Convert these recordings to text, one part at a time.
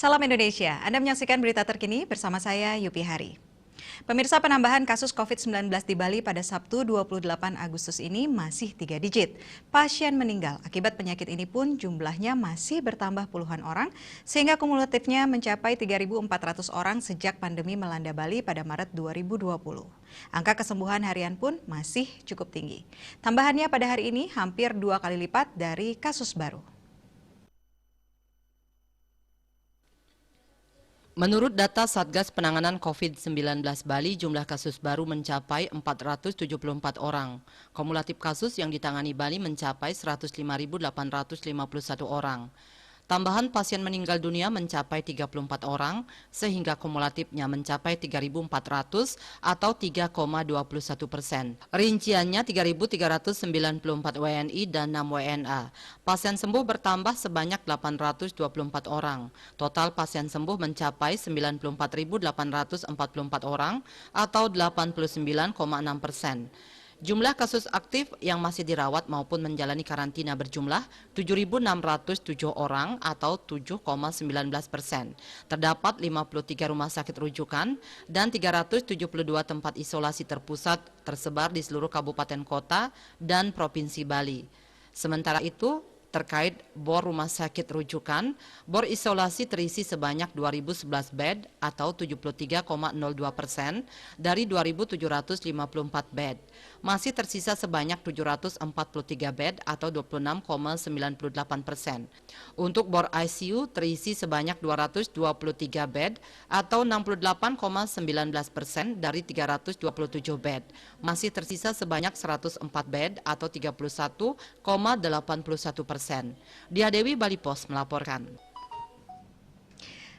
Salam Indonesia, Anda menyaksikan berita terkini bersama saya Yupi Hari. Pemirsa, penambahan kasus COVID-19 di Bali pada Sabtu 28 Agustus ini masih 3 digit. Pasien meninggal akibat penyakit ini pun jumlahnya masih bertambah puluhan orang, sehingga kumulatifnya mencapai 3.400 orang sejak pandemi melanda Bali pada Maret 2020. Angka kesembuhan harian pun masih cukup tinggi. Tambahannya pada hari ini hampir 2 kali lipat dari kasus baru. Menurut data Satgas Penanganan COVID-19 Bali, jumlah kasus baru mencapai 474 orang. Kumulatif kasus yang ditangani Bali mencapai 105.851 orang. Tambahan pasien meninggal dunia mencapai 34 orang, sehingga kumulatifnya mencapai 3.400 atau 3,21%. Rinciannya 3.394 WNI dan 6 WNA. Pasien sembuh bertambah sebanyak 824 orang. Total pasien sembuh mencapai 94.844 orang atau 89,6%. Jumlah kasus aktif yang masih dirawat maupun menjalani karantina berjumlah 7.607 orang atau 7,19%. Terdapat 53 rumah sakit rujukan dan 372 tempat isolasi terpusat tersebar di seluruh kabupaten kota dan provinsi Bali. Sementara itu, terkait bor rumah sakit rujukan, bor isolasi terisi sebanyak 2.011 bed atau 73,02% dari 2.754 bed. Masih tersisa sebanyak 743 bed atau 26,98%. Untuk bor ICU terisi sebanyak 223 bed atau 68,19% dari 327 bed. Masih tersisa sebanyak 104 bed atau 31,81%. Dia Dewi, Bali Pos melaporkan.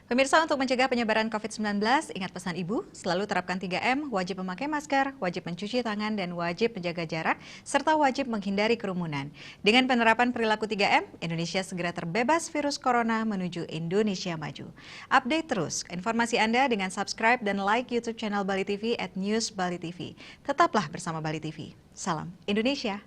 Pemirsa, untuk mencegah penyebaran COVID-19, ingat pesan Ibu, selalu terapkan 3M, wajib memakai masker, wajib mencuci tangan, dan wajib menjaga jarak, serta wajib menghindari kerumunan. Dengan penerapan perilaku 3M, Indonesia segera terbebas virus corona menuju Indonesia maju. Update terus informasi Anda dengan subscribe dan like YouTube channel Bali TV @newsbalitv. Tetaplah bersama Bali TV. Salam Indonesia.